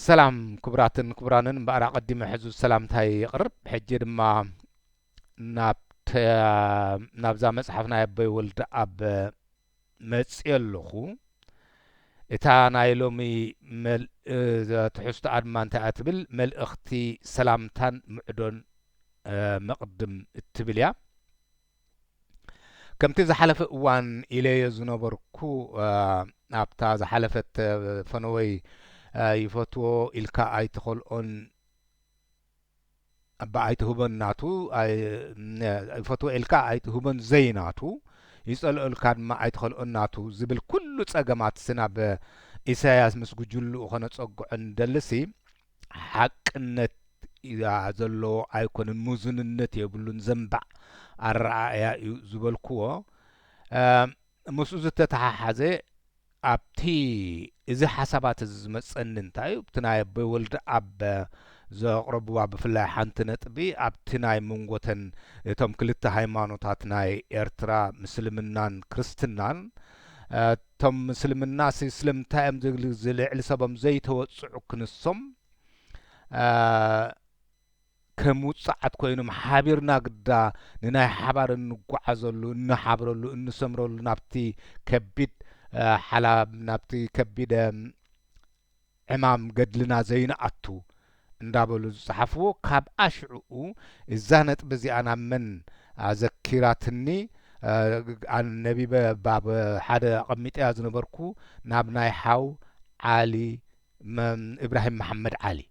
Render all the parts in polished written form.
سلام كبراتن كبرانن بقرا قديم حزو السلام تاي يقرب حجي دما نابزا مصحفنا يبي ولد اب مصيلخو اتا نايلومي مل تحست ادمان تاتبل مل اختي سلامتان معدون مقدم التبليا كمتي زحلف وان الي زنبركو ابتا زحلفت فنوي يفتو إلكا أي تخل أن أبا أي تهبن ناتو يفتو إلكا أي تهبن زي ناتو يسأل إلكا ما أي تخل أن ناتو زبل كل تساقمات سنة بإساياس مسكو جلو وخنا تساقو عندلسي حق النت إذا عزلو أيكون الموزن النت يبلون زنبع الرعايا زبل كوا مسوزة تتححزي أبتي إذا حسابات الزمسن انتاي بتناي بولد أب زقربوا بفلا حنتنت بي أبتناي منغوتن تم كلتا هايمانوتات ناي إرترا مسلمنان كريستنان تم مسلمنا سلم تايم زلع لسبم زي توصعو كنصم كموصعت كوينو محابيرنا قدا نناي حبار نقعزلو نحابرلو نسمرلو نابتي كبيد حلاب نابتي كبيد عمام قدلنا زين أتو اندابلو صحفو كاب أشعو الزانت بزي أنا من ذكراتني عن النبي باب حدا قميت أزنبركو نابناي حاو علي إبراهيم محمد علي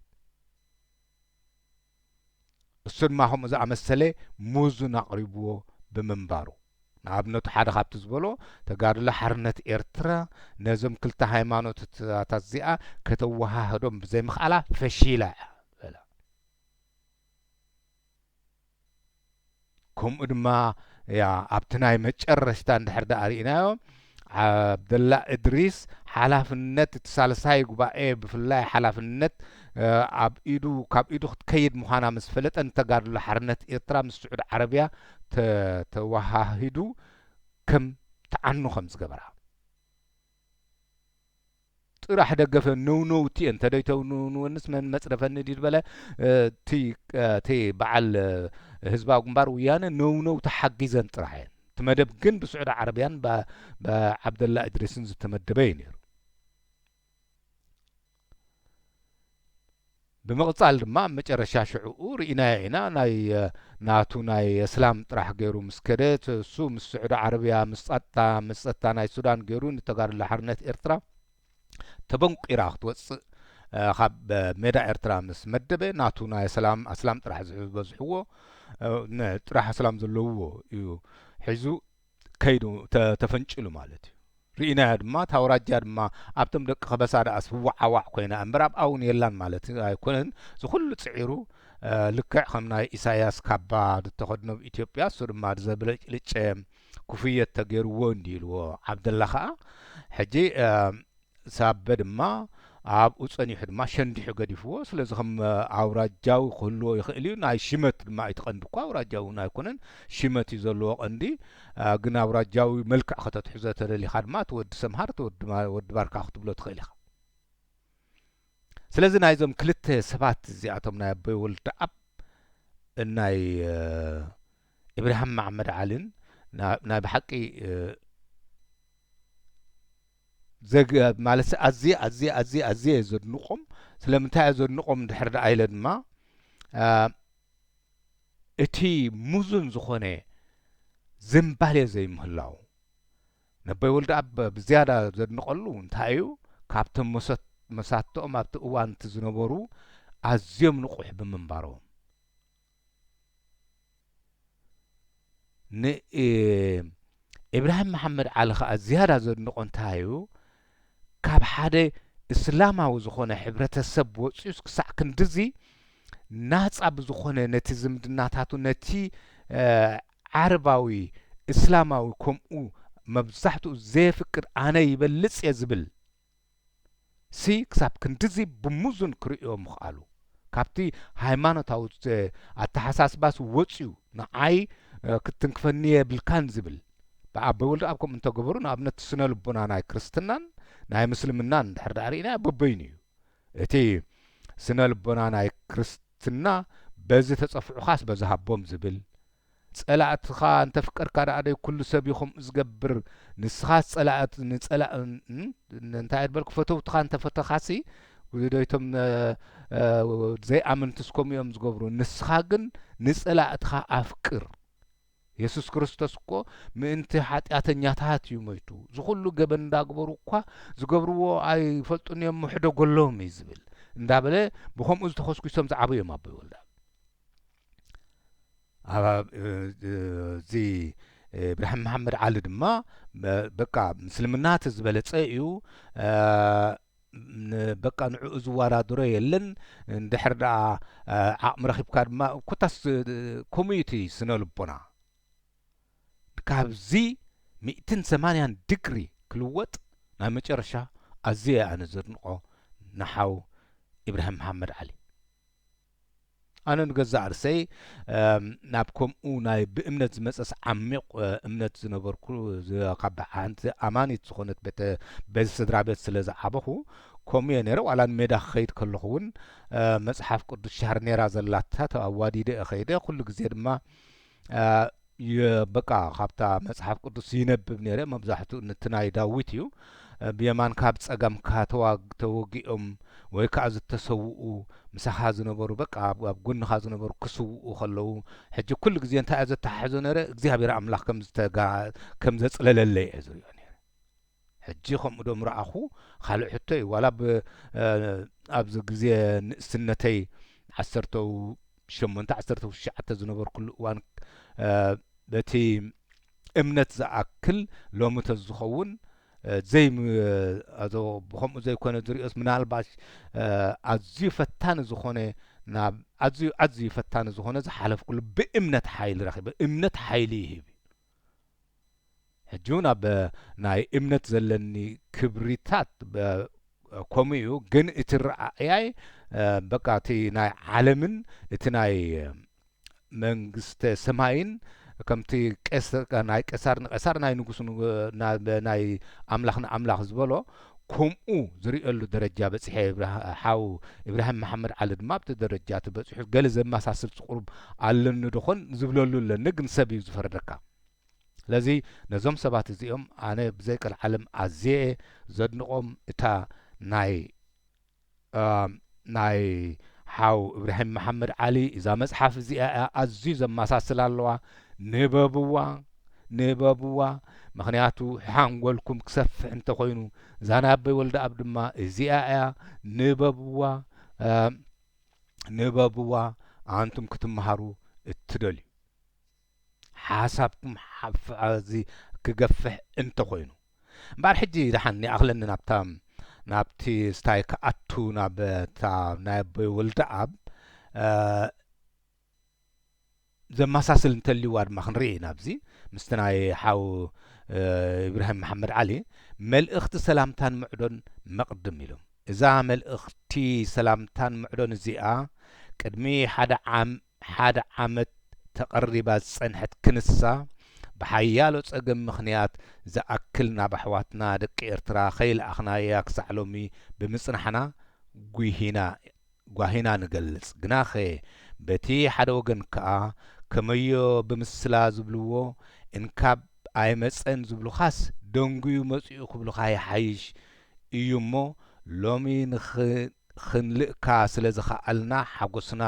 السن ما هم إذا أمثله موزو نقربوه بمنبارو نابنوت حدا خابت زبلو تقار لحرنت إرترا نزم كلتا هايمانوت تزيئة كتوها هدوم بزي مخالا فشيلة كم إدما يا أبتناي مجرشتان دحر دا أرينايو عبد الله إدريس حلاف النت تسالساي قبائي بفلاي حلاف النت عب إيدو كاب إيدو كيد مخانا مسفلت أنت قار لحرنت إرترا من السعود العربية توها هدو كم تعنو خمس قبرها راح دقف نو تي انت ديتو نو الناس من مصرفن دي بلا تي بعل حزبا قنبار ويانا نو تحجزن طرحين تمدب جن بسعود عربيان بعبد الله ادريسن تمدبين بمقصال ما مجرشا شعور إنا ناي ناتو ناي اسلام طرح غيرو مسكدت سو مسعود عربيا مسطتا ناي سودان غيرو نتغار لحرنت ارترا تبنق إراخ توص خاب ميدا إرترا مس مدبه ناتو ناي اسلام طرح زحوه طرح اسلام زلوه يو حزو كيدو تفنچلو مالتي رينا ما تاوراجا ما ابتم دق خبساده اسوعوا كوينا امبراب اون يلان مالتي ايكونن زو كل صعيرو لكع خمنا إساياس كاباد تخدنو إثيوبيا سورما زبلج لچ كوفيه تغيرو ونديلو عبد الله خا حجي سابد ما عب وصني حد ما شندح قديفو سلازخم عوراجاو كله يخليو ناي شمت ما يتقندكو عوراجاو ناي كونن شمت يزلو قندي غنا عوراجاو ملكع خطت حزته لي خدمات ود سمهارت ود باركا خط بلو تخيل سلازي نايزم كلت سبات زياتهم ناي بولد اب ناي ابراهيم محمد علي ناي بحقي زق مالس أزي يزود نقم سلمتها يزود نقم دحر عيلد ما اتي مزن زخونه زنبالي زي مهلاو نبي ولد أب بزيادة زود نقلو انتايو كابتن مساتو ما بتقوان تزنبورو أزيم نقوح بمنبارو إبراهيم محمد على زيادة زود نقم تايو كاب حدا اسلاماو زخونه حبرتسب وصيس كسع كندزي ناص اب زخونه نتي زمدناتاتو نتي عرباوي اسلاماوي كومو مبزحتو زي فكر انا يبلص يزبل سي كساب كندزي بمزن كريو مخالو كابتي هايمانوتاو اتحساس باس وصيو ناي كتنكفني بالكان زبل بقول ابكم انت غبرون ابنت سنه لبنا ناي كريستنان ناي مسلمنان دحر دارينا ببينيو اتي ስነልቦና ናይ ክርስትና በዚ ተጸፍዑ ኻስ በዚ ሃቦም ዝብል ጸላእትኻ እንተ ፍቀርካ ደኣደይ ኩሉ ሰብ ይኹም ዝገብር ንስኻ ጸላእት ንጸላእ እንታይ ይበልኩ ፈተውትኻ እንተ ፈተኻሲ ወደይቶም ዘይኣመንቲ ስኮም ዝገብሩ ንስኻ ግን ንጸላእትኻ ኣፍቅር ኢየሱስ ክርስቶስ እኮ ምእንቲ ኃጢአተኛታት እዩ ሞይቱ ዝኹሉ ገበን እንዳግበሩ እኳ ዝገብርዎ ኣይፈልጡን እዮም ምሕደጎሎም እዩ ዝብል እንዳበለ ብኸምኡ ዝተኸስኩሶም ዝዓበዮም ኣቦ ይወልዳ እዚ ኢብራሂም መሐመድ ዓሊ ድማ በቃ ምስልምናት ዝበለጸ እዩ በቃ ንዕኡ ዝወዳድሮ የለን እንድሕር ደኣ ዓቕሚ ረኺብካ ድማ ኮታስ ኮሚዩኒቲ ስነልቦና ካብዚ 180 ዲግሪ ክልወጥ ናይ መጨረሻ ኣዝየ ኣነ ዘድንቆ ንሓው ኢብራሂም መሐመድ ዓሊ ኣነ ንገዛእ ርእሰይ ናብ ከምኡ ናይ ብእምነት ዝመጸስ ዓሚቕ እምነት ዝነበርኩ ካብ ሓንቲ ኣማኒት ዝኾነት ቤተ ስድራ ቤት ስለ ዝዓበኹ ከምኡ እየ ነይረ ዋላ ንሜዳ ክኸይድ ከለኹ እውን መጽሓፍ ቅዱስ ሻህር ነይራ ዘላታ ኣዋዲደ ኸይደ ኩሉ ግዜ ድማ በቃ ካብታ መጽሐፍ ቅዱስ ይነብብ ነይረ መብዛሕትኡ ንትናይ ዳዊት እዩ ብየማንካ ብጸጋምካ ተወጊኦም ወይ ከዓ ዝተሰውኡ ምሳኻ ዝነበሩ በቃ ኣብ ጎንኻ ዝነበሩ ክስውኡ ከለዉ ሕጂ ኩሉ ግዜ እንታይ እየ ዘተሓሕዞ ነይረ እግዚኣብሔር ኣምላኽ ከም ዘጽለለለይ እየ ዝሪኦ ነይረ ሕጂ ከምኡ ዶም ረኣኹ ካልእ ሕቶ እዩ ዋላ ኣብዚ ግዜ ንእስነተይ 18 19 ዝነበርኩሉ እዋን በቲ እምነት ዝኣክል ሎሚ ተዝኸውን ዘይ ብኸምኡ ዘይኮነ ዝሪኦስ ምናልባሽ ኣዝዩ ፈታኒ ዝኾነ ናብ ኣዝዩ ፈታኒ ዝኾነ ዝሓለፍኩሉ ብእምነት ሓይሊ ረኺበ እምነት ሓይሊ ይህብ ሕጂ እውን ኣብ ናይ እምነት ዘለኒ ክብሪታት ከምኡ እዩ ግን እቲ ረኣያይ በቃ እቲ ናይ ዓለምን እቲ ናይ መንግስተ ሰማይን ከምቲ ናይ ቀሳር ንቀሳር ናይ ንጉስ ናይ ኣምላኽ ንኣምላኽ ዝበሎ ከምኡ ዝሪኦሉ ደረጃ በፂሐ ሓው ኢብራሂም መሐመድ ዓሊ ድማ ኣብቲ ደረጃ ትበፂሑ ገለ ዘመሳስል ፅቁርብ ኣለኒ ድኾን ዝብለሉ ኣለኒ ግን ሰብ እዩ ዝፈረደካ ስለዚ ነዞም ሰባት እዚኦም ኣነ ብዘይቀል ዓለም ኣዝየ ዘድንቆም እታ ናይ ሓው ኢብራሂም መሐመድ ዓሊ እዛ መጽሓፍ እዚኣ ኣዝዩ ዘመሳስል ኣለዋ ንበብዋ ምክንያቱ ሓንጎልኩም ክሰፍሕ እንተኮይኑ ዛና ኣበይ ወልደ ኣብ ድማ እዚኣ እያ ንበብዋ ኣንቱም ክትመሃሩ እትደልዩ ሓሳብኩም እዚ ክገፍሕ እንተኮይኑ እምበር ሕጂ ድሓን ይኣኽለኒ ናብቲ ስታይ ክኣቱ ናይ ኣበይ ወልደ ኣብ ዘመሳስል እንተልይዋ ድማ ክንርኢ ናብዚ ምስቲ ናይ ሓው ኢብራሂም መሐመድ ዓሊ መልእኽቲ ሰላምታን ምዕዶን መቕድም ኢሎም እዛ መልእኽቲ ሰላምታን ምዕዶን እዚኣ ቅድሚ ሓደ ዓመት ተቐሪባ ዝጸንሐት ክንሳ ብሓያሎ ጸገም ምኽንያት ዝኣክል ናብ ኣሕዋትና ደቂ ኤርትራ ከይለኣኽናያ ክሳዕ ሎሚ ብምጽናሕና ጓሂና ንገልጽ ግናኸ በቲ ሓደ ወገን ከዓ ከመዮ ብምስላ ዝብልዎ እንካብ ኣይመፀን ዝብሉኻስ ደንጉዩ መጺኡ ክብሉኻ ይሓይሽ እዩ እሞ ሎሚ ንኽንልእካ ስለ ዝኸኣልና ሓጐስና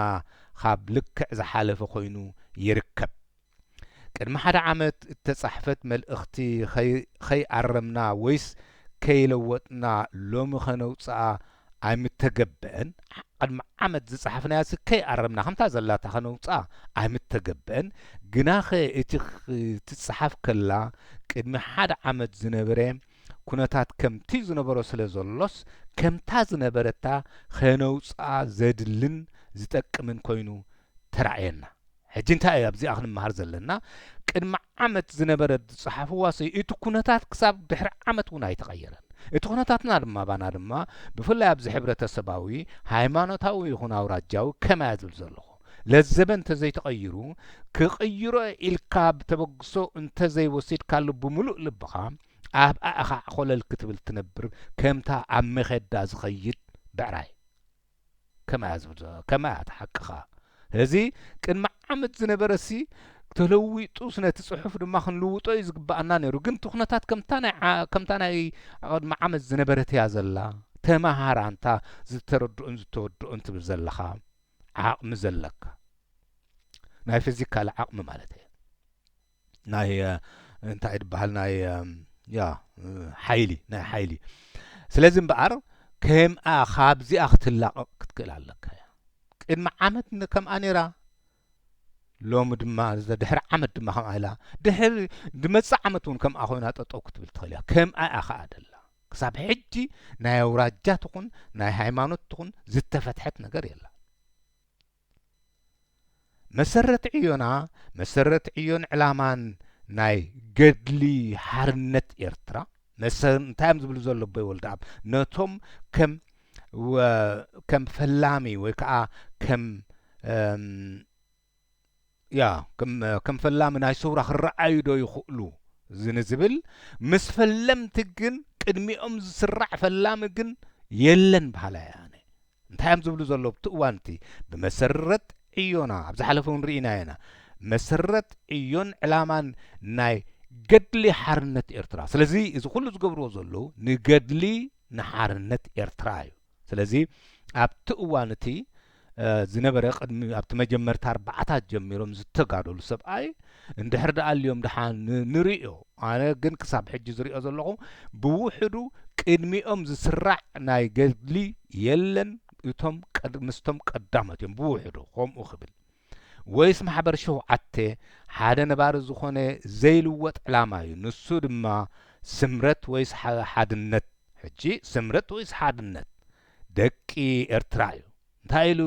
ካብ ልክዕ ዝሓለፈ ኮይኑ ይርከብ ቅድሚ ሓደ ዓመት እተጻሕፈት መልእኽቲ ኸይኣረምና ወይስ ከይለወጥና ሎሚ ኸነውፅኣ ኣይምተገብአን ቅድሚ ዓመት ዝጸሓፍናያስ ከይኣረምና ከምታ ዘላታ ኸነውፅኣ ኣይምተገብአን ግናኸ እቲ ትጽሓፍ ከላ ቅድሚ ሓደ ዓመት ዝነበረ ኩነታት ከምቲ ዝነበሮ ስለ ዘሎስ ከምታ ዝነበረታ ኸነውፅኣ ዘድልን ዝጠቅምን ኮይኑ ተራእየና ሕጂ እንታይ ኣብዚኣ ክንመሃር ዘለና ቅድሚ ዓመት ዝነበረ ዝጸሓፍዋስ እቲ ኩነታት ክሳብ ድሕሪ ዓመት እውን ኣይተቐየረን እቲ ኩነታትና ድማ ባና ድማ ብፍላይ ኣብዚ ሕብረተሰባዊ ሃይማኖታዊ ይኹን ኣውራጃዊ ከመይ ዝብል ዘለኹ ለዘበ እንተዘይተቐይሩ ክቕይሮ ኢልካ ብተበግሶ እንተዘይወሲድካሉ ብምሉእ ልብኻ ኣብ ኣእኻ ኾለል ክትብል ትነብር ከምታ ኣብ መኸዳ ዝኸይድ ብዕራይ كما تحققها هذه كن معمد زنبرسي تلويطو سنة تصحف دما خنلوطو يزغبانا نيرو ግን ትኹነታት ከምታ ናይ معمد زنبرت يا زلا ተማሃር አንታ ዝተረድኡን ዝተወድኡን ትብል ዘለኻ ዓቕሚ ዘለካ ናይ ፊዚካል ዓቕሚ ማለት እዩ ናይ እንታይ ይባሃል ናይ ሓይሊ ስለዚ እምበኣር ከምኣ ካብዚኣ ክትላቐቕ ክትክእል ኣለካ ቅድሚ ዓመት ከምኣ ነይራ ሎሚ ድማ ድሕሪ ዓመት ድማ ከምኣ ኢላ ድሕሪ ድመፅእ ዓመት እውን ከምኣ ኮይና ጠጠው ክትብል ትኽእል እያ ከምኣ ኢኻ ኣደላ ክሳብ ሕጂ ናይ ኣውራጃ ትኹን ናይ ሃይማኖት ትኹን ዝተፈትሐት ነገር የላ መሰረት ዕዮን ዕላማን ናይ ገድሊ ሓርነት ኤርትራ እንታይ እዮም ዝብሉ ዘሎ ቦይ ወልደ ኣብ ነቶም ከም ፈላሚ ወይ ከዓ ከም ፈላሚ ናይ ሰውራ ክረኣዩ ዶ ይኽእሉ ዝብል ምስ ፈለምቲ ግን ቅድሚኦም ዝስራዕ ፈላሚ ግን የለን ባህላ ያነ እንታይ እዮም ዝብሉ ዘሎ ብትእዋንቲ ብመሰረት ዕዮና ኣብ ዝሓለፈውን ርኢና ኢና መሰረት ዕዮን ዕላማን ናይ ገድሊ ሓርነት ኤርትራ ስለዚ እዚ ኩሉ ዝገብርዎ ዘለዉ ንገድሊ ንሓርነት ኤርትራ እዩ ስለዚ ኣብቲ እዋን እቲ ዝነበረ ቅድሚ ኣብቲ መጀመርታ 4 ጀሚሮም ዝተጋደሉ ሰብኣይ እንድሕር ደኣልዮም ድሓ ንሪኦ ኣነ ግን ክሳብ ሕጂ ዝሪኦ ዘለኹ ብውሕዱ ቅድሚኦም ዝስራዕ ናይ ገድሊ የለን እቶም ምስቶም ቀዳሞት እዮም ብውሕዱ ከምኡ ክብል ወይስ ማሕበር ሸውዓተ ሓደ ነባሪ ዝኾነ ዘይልወጥ ዕላማ እዩ ንሱ ድማ ስምረት ወይስ ሓድነት ሕጂ ስምረት ወይስ ሓድነት ደቂ ኤርትራ እዩ እንታይ ኢሉ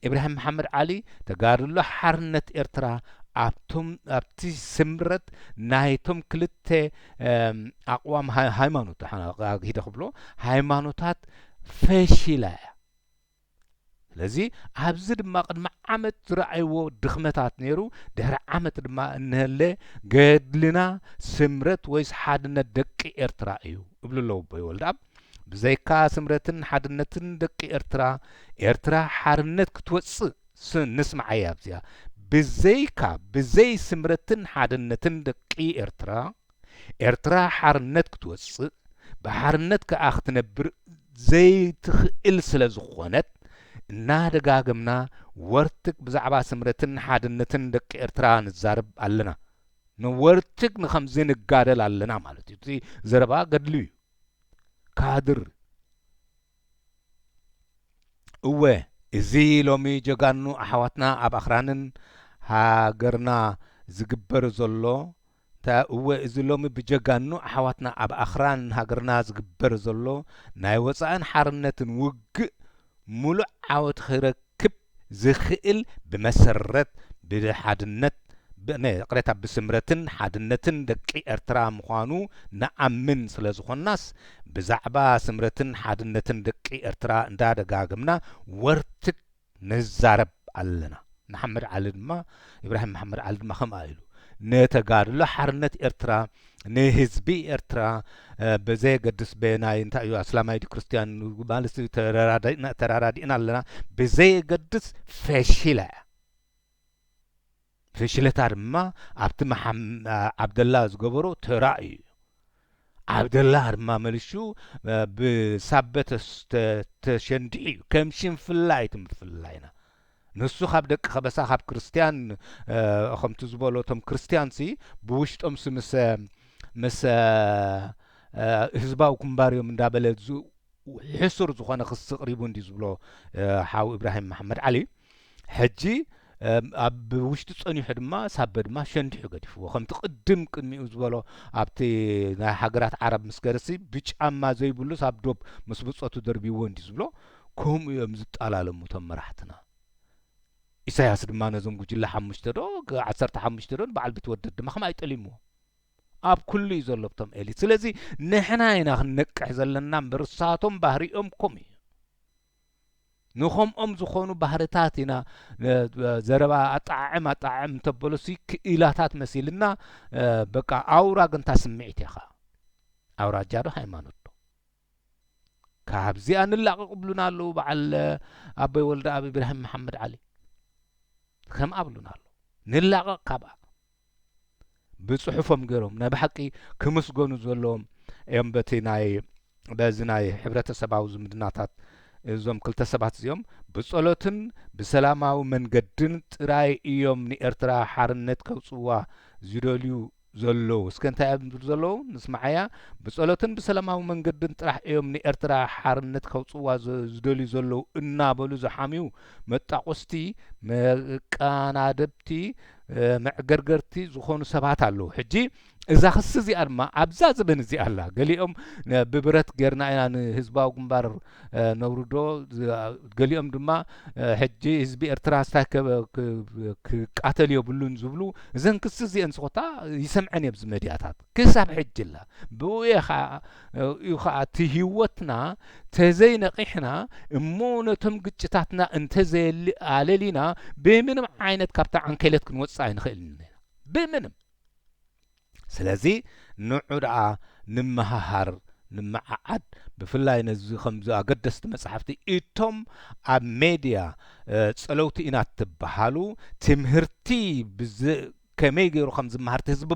ኢብራሂም መሐመድ ዓሊ ተጋድሎ ሓርነት ኤርትራ ኣብቲ ስምረት ናይቶም ክልተ ኣቕዋም ሃይማኖት ሂደ ክብሎ ሃይማኖታት ፈሺላ እያ ስለዚ ኣብዚ ድማ ቅድሚ ዓመት ዝረኣይዎ ድኽመታት ነይሩ ድሕሪ ዓመት ድማ እንህለ ገድልና ስምረት ወይስ ሓድነት ደቂ ኤርትራ እዩ እብሉ ኣለዉ ቦይ ወልዳብ ብዘይካ ስምረትን ሓድነትን ደቂ ኤርትራ ሓርነት ክትወፅእ ንስማዓያ ኣብዚኣ ብዘይ ስምረትን ሓድነትን ደቂ ኤርትራ ሓርነት ክትወፅእ ብሓርነት ከዓ ክትነብር ዘይትኽእል ስለ ዝኾነት እናደጋግምና ወርትግ ብዛዕባ ስምረትን ሓድነትን ደቂ ኤርትራ ንዛረብ ኣለና ንወርትግ ንኸምዚ ንጋደል ኣለና ማለት እዩ እቲ ዘረባ ገድሊ እዩ ካድር እወ እዚ ሎሚ ጀጋኑ ኣሕዋትና ኣብ ኣኽራንን ሃገርና ዝግበር ዘሎ እወ እዚ ሎሚ ብጀጋኑ ኣሕዋትና ኣብ ኣኽራን ሃገርና ዝግበር ዘሎ ናይ ወፃእን ሓርነትን ውግእ ሙሉእ ዓወት ክረክብ ዝኽእል ብመሰረት ብሓድነት ቅሬታ ብስምረትን ሓድነትን ደቂ ኤርትራ ምዃኑ ንኣምን ስለ ዝኾናስ ብዛዕባ ስምረትን ሓድነትን ደቂ ኤርትራ እንዳደጋግምና ወርትግ ንዛረብ ኣለና መሐመድ ዓሊ ድማ ኢብራሂም መሐመድ ዓሊ ድማ ከምኣ ኢሉ ነተጋድሎ ሓርነት ኤርትራ ንህዝቢ ኤርትራ ብዘየገድስ በናይ እንታይ እዩ እስላማዊ ክርስቲያን ማለት ተራዳዲእና ኣለና ብዘየገድስ ፈሺላ ፍሽለታ ድማ ኣብቲ ዓብደላ ዝገበሮ ተራእዩ ዓብደላ ድማ መልሹ ብሳበት ተሸንዲዕ እዩ ከም ሽንፍላይ ትምፍላይና ንሱ ካብ ደቂ ኸበሳ ካብ ክርስቲያን ከምቲ ዝበሎ እቶም ክርስቲያንሲ ብውሽጦምሲ ምስ ህዝባዊ ኩምባርዮም እንዳበለ ሕሱር ዝኾነ ክስ ቅሪቡ እንዲ ዝብሎ ሓዊ ኢብራሂም መሐመድ ዓሊ ሕጂ ኣብ ውሽጢ ፀኒሑ ድማ ሳበ ድማ ሸንዲሑ ገዲፍዎ ከምቲ ቅድም ቅድሚኡ ዝበሎ ኣብቲ ናይ ሃገራት ዓረብ ምስ ገረሲ ብጫማ ዘይብሉ ሳብ ዶብ ምስ ብፀቱ ደርቢዎ እንዲ ዝብሎ ከምኡ እዮም ዝጣላለሙ እቶም መራሕትና ኢሳያስ ድማ ነዞም ጉጅለ 5 ዶ 15 ዶ በዓል ብትወደድ ድማ ከመይ ጠሊምዎ ኣብ ኩሉ እዩ ዘሎ እቶም ኤሊት ስለዚ ንሕና ኢና ክንነቅሕ ዘለና እምበርሳቶም ባህሪኦም ከምኡ ንኸምኦም ዝኾኑ ባህርታት ኢና ዘረባ ኣጣዕም እንተበሎሲ ክኢላታት መሲልና በቃ ኣውራ ግን ታስምዒት ኢኻ ኣውራጃ ዶ ሃይማኖት ዶ ካብዚኣ ንላቀቅ ብሉና ኣለዉ በዓል ኣበይ ወልደ ኣብ ኢብራሂም መሐመድ ዓሊ ከም ኣብሉና ኣሎ ንላቀቅ ካብኣ ብጽሑፎም ገይሮም ናይ ብሓቂ ክምስገኑ ዘለዎም እዮም በቲ ናይ በዚ ናይ ሕብረተሰባዊ ዝምድናታት እዞም ክልተ ሰባት እዚኦም ብጸሎትን ብሰላማዊ መንገድን ጥራይ እዮም ንኤርትራ ሓርነት ከውጽዋ ዝደልዩ ዘለዉ እስከ እንታይ ኣብሉ ዘለዉ ንስማዓያ ብጸሎትን ብሰላማዊ መንገድን ጥራሕ እዮም ንኤርትራ ሓርነት ከውጽዋ ዝደልዩ ዘለዉ እናበሉ ዝሓሚው መጣቆስቲ መቃናደብቲ መዕገርገርቲ ዝኾኑ ሰባት ኣለዉ ሕጂ እዛ ክስ እዚኣ ድማ ኣብዛ ዘበን እዚኣ ኣላ ገሊኦም ብብረት ጌርና ኢና ንህዝባዊ ግንባር ነውርዶ ገሊኦም ድማ ሕጂ ህዝቢ ኤርትራ ስታይ ክቃተል የብሉን ዝብሉ እዘን ክስ እዚአን ስቆታ ይሰምዐን የብዚ መድያታት ክሳብ ሕጂላ ብውየ እዩ ከዓ እቲ ህይወትና ተዘይነቂሕና እሞ ነቶም ግጭታትና እንተዘይኣለሊና ብምንም ዓይነት ካብታ ዓንከለት ክንወፅእ ኣይንኽእልን ብምንም ስለዚ ንዑድኣ ንምሃሃር ንምዓዓድ ብፍላይ ነዚ ከምዚ ኣገደስቲ መጽሓፍቲ እቶም ኣብ ሜድያ ጸለውቲ ኢና ትበሃሉ ትምህርቲ ከመይ ገይሩ ከም ዝመሃርቲ ህዝቢ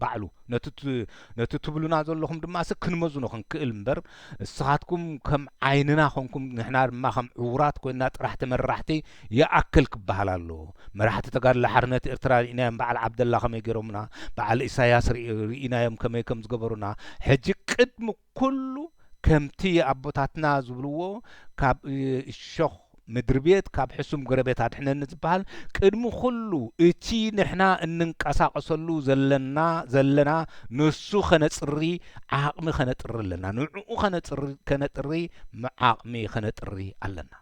ባዕሉ ነቲ ትብሉና ዘለኹም ድማ ክንመዝኖ ክንክእል እምበር እስኻትኩም ከም ዓይንና ኾንኩም ንሕና ድማ ከም ዕውራት ኮይና ጥራሕ ተመራሕቲ ይኣክል ክበሃል ኣለዎ መራሕቲ ተጋድሎ ሓርነት ኤርትራ ርኢናዮም በዓል ዓብደላ ከመይ ገይሮምና በዓል ኢሳያስ ርኢናዮም ከመይ ከም ዝገበሩና ሕጂ ቅድሚ ኩሉ ከምቲ ኣቦታትና ዝብልዎ ካብ እሾኽ ምድሪ ቤት ካብ ሕሱም ጎረቤት ኣድሕነኒ ዝበሃል ቅድሚ ኩሉ እቲ ንሕና እንንቀሳቀሰሉ ዘለና ንሱ ኸነጽሪ ዓቕሚ ኸነጥሪ ኣለና ንዕኡ ኸነጥሪ ዓቕሚ ኸነጥሪ ኣለና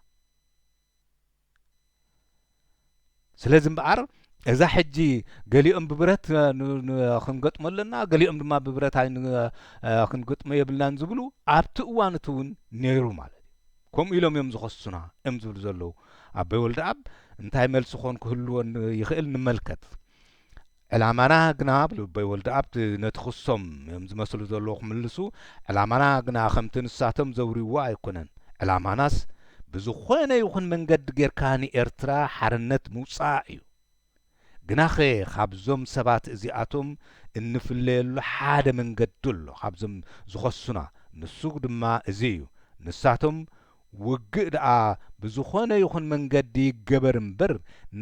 ስለዚ እምበኣር እዛ ሕጂ ገሊኦም ብብረት ክንገጥሞ ኣለና ገሊኦም ድማ ብብረት ክንገጥሞ የብልናን ዝብሉ ኣብቲ እዋን እቲ እውን ነይሩ ማለት ከምኡ ኢሎም እዮም ዝኸሱና እዮም ዝብሉ ዘለዉ ኣበይ ወልደ ኣብ እንታይ መልሲ ኾን ክህልዎን ይኽእል ንመልከት ዕላማና ግና ብሉ ኣበይ ወልደ ኣብ ነቲ ክሶም እዮም ዝመስሉ ዘለዉ ክምልሱ ዕላማና ግና ከምቲ ንሳቶም ዘውርይዎ ኣይኮነን ዕላማናስ ብዝኾነ ይኹን መንገዲ ጌርካ ንኤርትራ ሓርነት ምውፃእ እዩ ግናኸ ካብዞም ሰባት እዚኣቶም እንፍለየሉ ሓደ መንገዲ ኣሎ ካብዞም ዝኸሱና ንሱ ድማ እዚ እዩ ንሳቶም ውግእ ደኣ ብዝኾነ ይኹን መንገዲ ይገበር እምበር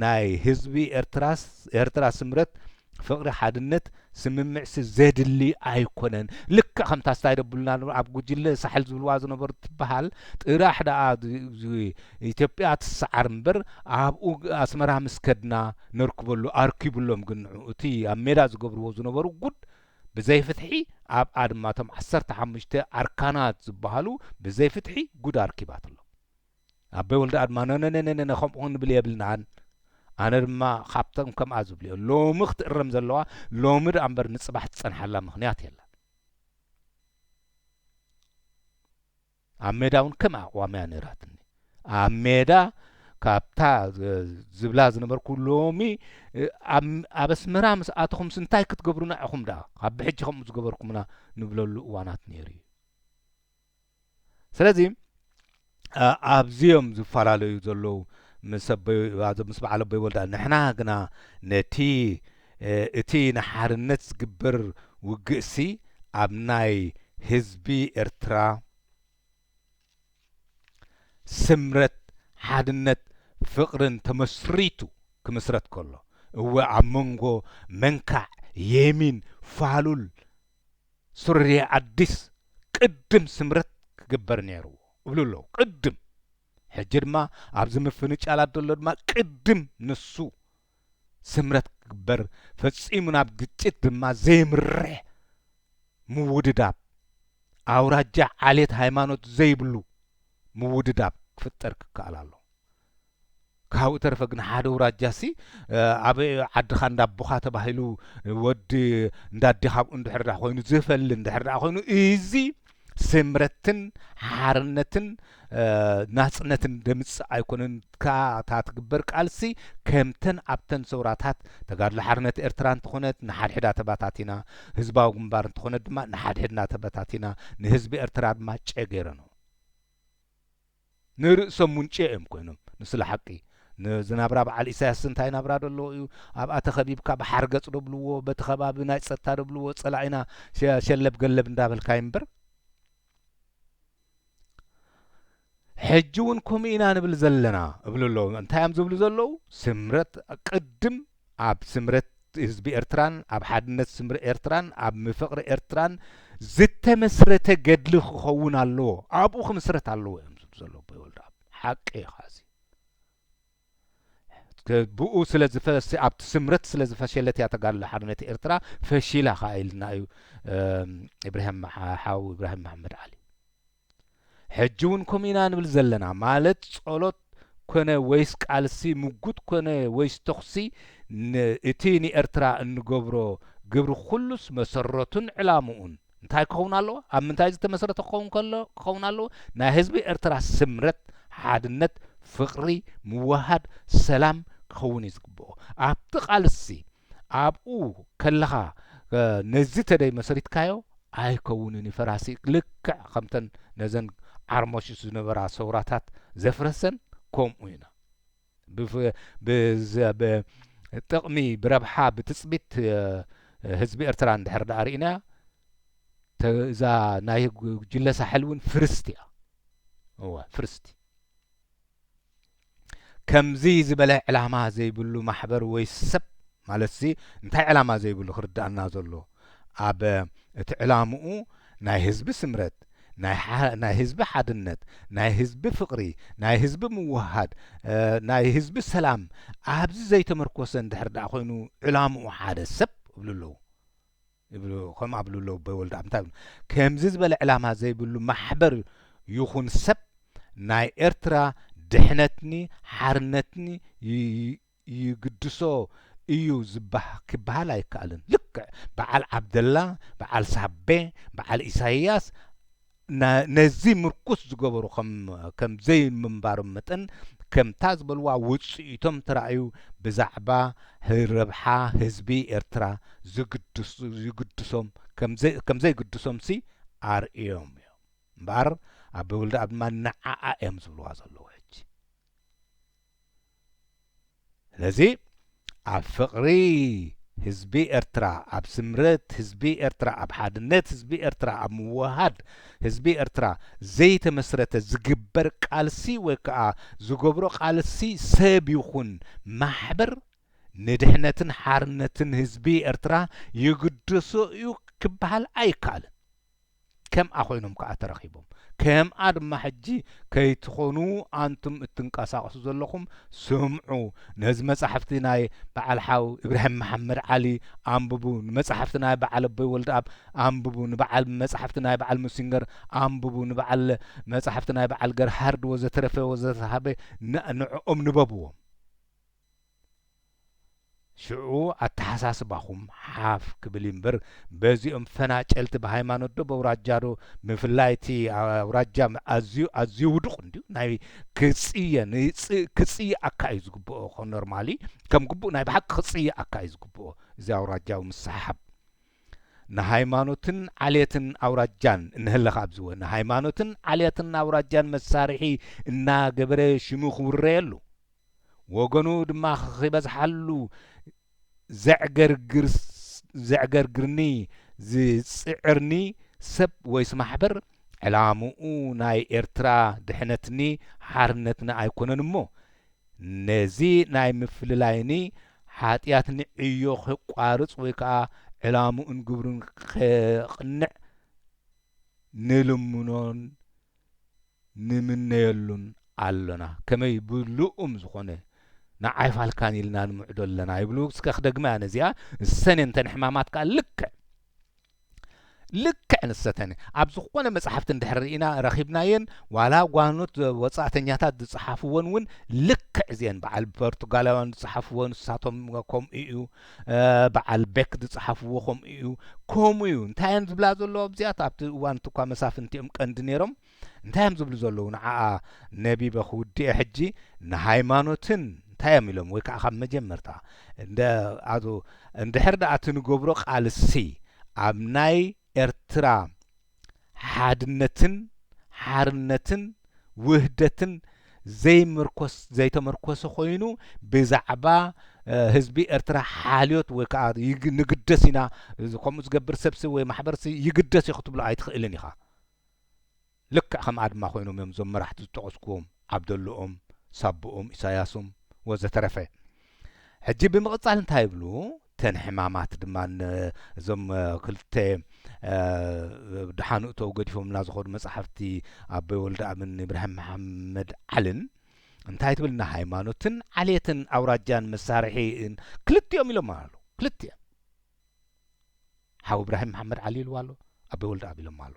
ናይ ህዝቢ ኤርትራ ስምረት ፍቕሪ ሓድነት ስምምዕሲ ዘድሊ ኣይኮነን ልክዕ ከምታ ስታይደብሉና ኣብ ጉጅለ ሳሕል ዝብልዋ ዝነበሩ ትበሃል ጥራሕ ደኣ ኢትዮጵያ ትሰዓር እምበር ኣብኡ ኣስመራ ምስከድና ነርክበሉ ኣርኪብሎም ግን እቲ ኣብ ሜዳ ዝገብርዎ ዝነበሩ ጉድ ብዘይፍትሒ ኣብ ኣድማቶም 15 ኣርካናት ዝበሃሉ ብዘይፍትሒ ጉድ ኣርኪባት ኣሎ ኣበይ ወልደ ኣድማ ነነነነ ከምኡ ንብል የብልናን ኣነ ድማ ካብቶም ከምኣ ዝብልዮ ሎሚ ክትእረም ዘለዋ ሎሚ ዳ እምበር ንፅባሕ ትጸንሓላ ምኽንያት የላ ኣብ ሜዳ እውን ከም ኣቕዋምያ ነይራትኒ ኣብ ሜዳ ካብታ ዝብላ ዝነበርኩ ሎሚ ኣብ ኣስመራ ምስ ኣተኹም ስንታይ ክትገብሩና ኢኹም ዳ ኣብ ብሕጂ ከምኡ ዝገበርኩምና ንብለሉ እዋናት ነይሩ እዩ ስለዚ ኣብዚኦም ዝፈላለዩ ዘለዉ ምስ በዓል ኣበይ ወልደ ንሕና ግና ነቲ እቲ ንሓርነት ዝግበር ውግእሲ ኣብ ናይ ህዝቢ ኤርትራ ስምረት ሓድነት ፍቕርን ተመስሪቱ ክምስረት ከሎ እወ ኣብ መንጎ መንካዕ የሚን ፋሉል ሱርያ ኣዲስ ቅድም ስምረት ክግበር ነይሩ እብሉ ኣለዉ ቅድም ሕጂ ድማ ኣብዚ ምፍንጫላት ዘሎ ድማ ቅድም ንሱ ስምረት ክግበር ፈጺሙ ናብ ግጭት ድማ ዘይምርሕ ምውድዳብ ኣውራጃ ዓሌት ሃይማኖት ዘይብሉ ምውድዳብ ክፍጠር ክከኣል ኣሎ ካብኡ ተረፈ ግን ሓደ ውራጃሲ ኣብ ዓድኻ እንዳቦኻ ተባሂሉ ወዲ እንዳዲኻ ብኡ እንድሕር ኮይኑ ዝፈል እንድሕር ኮይኑ እዚ ስምረትን ሓርነትን ናጽነትን ደምጽእ ኣይኮነን ታትግበር ቃልሲ ከምተን ኣብተን ሰውራታት ተጋድሎ ሓርነት ኤርትራ እንትኾነት ንሓድሕዳ ተባታቲና ህዝባዊ ግንባር እንትኾነት ድማ ንሓድሕድና ተባታቲና ንህዝቢ ኤርትራ ድማ ጨገይረ ነው ንርእሶም ሙንጨኦም ኮይኖም ንስለ ሓቂ ንዝናብራ በዓል ኢሳያስ እንታይ ናብራ ደሎ እዩ ኣብኣተ ኸቢብካ ባሓር ገጽ ደብልዎ በቲ ኸባቢ ናይ ጸጥታ ደብልዎ ጸላኢና ሸለብ ገለብ እንዳበልካ እምበር ሕጂ እውን ከምኡ ኢና ንብል ዘለና እብሉ ኣለዉ እንታይ እዮም ዝብሉ ዘለዉ ስምረት ቅድም ኣብ ስምረት ህዝቢ ኤርትራን ኣብ ሓድነት ስምሪ ኤርትራን ኣብ ምፍቕሪ ኤርትራን ዝተመስረተ ገድሊ ክኸውን ኣለዎ ኣብኡ ክምስረት ኣለዎ እዮም ዝብሉ ዘለዉ ይወልዳ ሓቂ ኻዚ ብኡ ስለ ዝፈሲ ኣብቲ ስምረት ስለ ዝፈሸለት እያ ተጋድሎ ሓድነት ኤርትራ ፈሺላ ኸ ኢልና እዩ ኢብራሂም ሓዊ ኢብራሂም መሐመድ ዓሊ ሕጂ እውን ከምኡ ኢና ንብል ዘለና ማለት ጸሎት ኮነ ወይስ ቃልሲ ምጉት ኮነ ወይስ ተኽሲ እቲ ንኤርትራ እንገብሮ ግብሪ ኩሉስ መሰረቱን ዕላምኡን እንታይ ክኸውን ኣለዎ ኣብ ምንታይ ዝተመሰረተ ክኸውን ኣለዎ ናይ ህዝቢ ኤርትራ ስምረት ሓድነት ፍቕሪ ምውሃድ ሰላም ክኸውን እዩ ዝግብኦ ኣብቲ ቃልሲ ኣብኡ ከለኻ ነዚ ተደይ መሰሪትካዮ ኣይከውንን ይፈራሲ ልክዕ ከምተን ነዘን ዓርሞሽ ዝነበራ ሰውራታት ዘፍረሰን ከምኡ ኢና ብጥቕሚ ብረብሓ ብትጽቢት ህዝቢ ኤርትራ እንድሕር ዳ ርኢና እዛ ናይ ጉጅለ ሳሕል እውን ፍርስቲ እያ እዋ ፍርስቲ ከምዚ ዝበለ ዕላማ ዘይብሉ ማሕበር ወይ ሰብ ማለትሲ እንታይ ዕላማ ዘይብሉ ክርዳእና ዘሎ ኣብ እቲ ዕላምኡ ናይ ህዝቢ ስምረት ናይ ህዝቢ ሓድነት ናይ ህዝቢ ፍቕሪ ናይ ህዝቢ ምውሃድ ናይ ህዝቢ ሰላም ኣብዚ ዘይተመርኮሰ እንድሕር ዳ ኮይኑ ዕላምኡ ሓደ ሰብ ይብሉ ኣለዉ ይብሉ ከምኡ ኣብሉ ኣለዉ በወልዳ እንታይ ከምዚ ዝበለ ዕላማ ዘይብሉ ማሕበር ይኹን ሰብ ናይ ኤርትራ ድሕነትኒ ሓርነትኒ ይግድሶ እዩ ክበሃል ኣይከኣልን ልክዕ በዓል ዓብደላ በዓል ሳቤ በዓል ኢሳይያስ ነዚ ምርኩስ ዝገበሩ ከም ዘይምንባሮም መጠን ከምታ ዝበልዋ ውፅኢቶም ተራእዩ ብዛዕባ ረብሓ ህዝቢ ኤርትራ ዝግድሶም ከም ዘይግድሶም ሲ ኣርእዮም እዮም እምበር ኣብ ወልዳ ኣብ ድማ ንዓዓ እዮም ዝብልዋ ዘለዉ ሕጂ ስለዚ ኣብ ፍቕሪ ህዝቢ ኤርትራ ኣብ ስምረት ህዝቢ ኤርትራ ኣብ ሓድነት ህዝቢ ኤርትራ ኣብ ምውሃድ ህዝቢ ኤርትራ ዘይተመስረተ ዝግበር ቃልሲ ወይ ከዓ ዝገብሮ ቃልሲ ሰብ ይኹን ማሕበር ንድሕነትን ሓርነትን ህዝቢ ኤርትራ ይግድሶ እዩ ክበሃል ኣይከኣልን ከምኣ ኮይኖም ከዓ ተረኺቦም ከምኣ ድማ ሕጂ ከይትኾኑ ኣንቱም እትንቀሳቐሱ ዘለኹም ስምዑ ነዚ መጻሕፍቲ ናይ በዓል ሓው ኢብራሂም መሐመድ ዓሊ ኣንብቡ ንመጻሕፍቲ ናይ በዓል ኣቦይ ወልደኣብ ኣንብቡ ንበዓል መጻሕፍቲ ናይ በዓል ሙሲንገር ኣንብቡ ንበዓል መጻሕፍቲ ናይ በዓል ገርሃርድ ወዘተረፈ ወዘተሃበ ንዕኦም ንበብዎም ሽዑ ኣተሓሳስባኹም ሓፍ ክብል እምበር በዚኦም ፈናጨልቲ ብሃይማኖት ዶ በውራጃ ዶ ምፍላይቲ ኣውራጃ ኣዝዩ ውዱቕ እንድዩ ናይ ክጽየ ኣካ እዩ ዝግብኦ ኖርማሊ ከም ግቡእ ናይ ብሓቂ ክጽየ ኣካ እዩ ዝግብኦ እዚ ኣውራጃዊ ምስሓብ ንሃይማኖትን ዓልየትን ኣውራጃን እንህለኻ ኣብዝወ ንሃይማኖትን ዓልየትን ኣውራጃን መሳርሒ እናገበረ ሽሙ ክውረየሉ ወገኑ ድማ ክበዝሓሉ ዘዕገርግርኒ ዝጽዕርኒ ሰብ ወይስ ማሕበር ዕላምኡ ናይ ኤርትራ ድሕነትኒ ሓርነትኒ ኣይኮነን እሞ ነዚ ናይ ምፍልላይኒ ሓጢኣትኒ ዕዮ ክቋርጽ ወይ ከዓ ዕላምኡን ግብሩን ክቕንዕ ንልምኖን ንምነየሉን ኣሎና ከመይ ብልኡም ዝኾነ ንዓይፋልካን ኢልና ንምዕዶ ኣለና ይብሉ እስከ ክደግማ ነዚኣ እሰነ እንተን ሕማማት ከዓ ልክዕ ንሰተነ ኣብ ዝኾነ መጽሓፍቲ እንድሕር ርኢና ረኺብናየን ዋላ ጓኖት ወጻእተኛታት ዝጽሓፍዎን እውን ልክዕ እዚአን በዓል ፖርቱጋላውያን ዝጽሓፍዎን ንሳቶም ከምኡ እዩ በዓል ቤክ ዝጽሓፍዎ ከምኡ እዩ ከምኡ እዩ እንታይ እየን ዝብላ ዘለዎ ኣብዚኣት ኣብቲ እዋን እኳ መሳፍንቲኦም ቀንዲ ነይሮም እንታይ እዮም ዝብሉ ዘለዉ ንዓኣ ነቢበ ክውድአ ሕጂ ንሃይማኖትን እንታይ እዮም ኢሎም ወይ ከዓ ካብ መጀመርታ እንድሕር ደኣ ትንገብሮ ቃልሲ ኣብ ናይ ኤርትራ ሓድነትን ሓርነትን ውህደትን ዘይተመርኮሰ ኮይኑ ብዛዕባ ህዝቢ ኤርትራ ሓልዮት ወይ ከዓ ንግደስ ኢና ከምኡ ዝገብር ሰብሲ ወይ ማሕበረሰብ ይግደስ ይኽትብሎ ኣይትኽእልን ኢኻ ልክዕ ከም ኣድማ ኮይኖም እዮም ዞም መራሕቲ ዝጠቐስክዎም ዓብደሎኦም ሳቦኦም ኢሳያሶም ወዘተረፈ ሕጂ ብምቕጻል እንታይ ይብሉ ተን ሕማማት ድማ እዞም ክልተ ድሓንእቶው ገዲፎምና ዝኸዱ መጻሕፍቲ ኣበይ ወልደኣብን ኢብራሂም መሓመድ ዓልን እንታይ ትብልና ሃይማኖትን ዓልየትን ኣውራጃን መሳርሒን ክልቲኦም ኢሎም ኣሉ ክልቲኦም ሓው ኢብራሂም መሓመድ ዓሊ ኢልዋ ኣሎ ኣበይ ወልደኣብ ኢሎም ኣሉ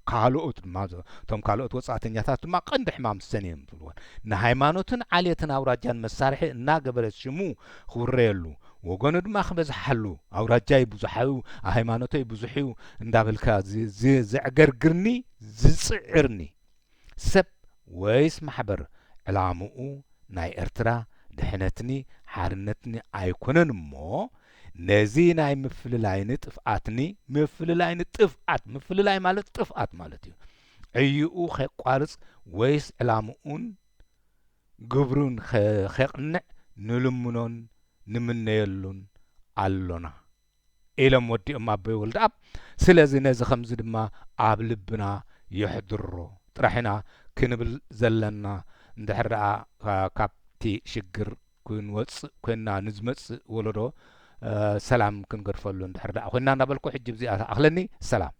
ካልኦት ድማ እቶም ካልኦት ወጻእተኛታት ድማ ቀንዲ ሕማም ሰን እዮም ዝብልዎን ንሃይማኖትን ዓልየትን ኣውራጃን መሳርሒ እናገበረ ሽሙ ክውረየሉ ወገኑ ድማ ክበዝሓሉ ኣውራጃይ ብዙሓዩ ሃይማኖተይ ብዙሕዩ እንዳበልካ ዝዕገርግርኒ ዝጽዕርኒ ሰብ ወይስ ማሕበር ዕላምኡ ናይ ኤርትራ ድሕነትኒ ሓርነትኒ ኣይኮነን እሞ ነዚ ናይ ምፍልላይን ጥፍኣትኒ ምፍልላይን ጥፍኣት ምፍልላይ ማለት ጥፍኣት ማለት እዩ ዕይኡ ኸቋርጽ ወይስ ዕላምኡን ግብሩን ኸቕንዕ ንልምኖን ንምነየሉን ኣሎና ኢሎም ወዲኦም ኣበይ ወልደኣብ ስለዚ ነዚ ከምዚ ድማ ኣብ ልብና ይሕድሮ ጥራሕና ክንብል ዘለና እንድሕር ደኣ ካብቲ ሽግር ክንወፅእ ኮይና ንዝመጽእ ወለዶ ሰላም ክንገድፈሉ እንድሕር ደኣ ኮይና እናበልኩ ሕጂ ብዚኣ ኣኽለኒ ሰላም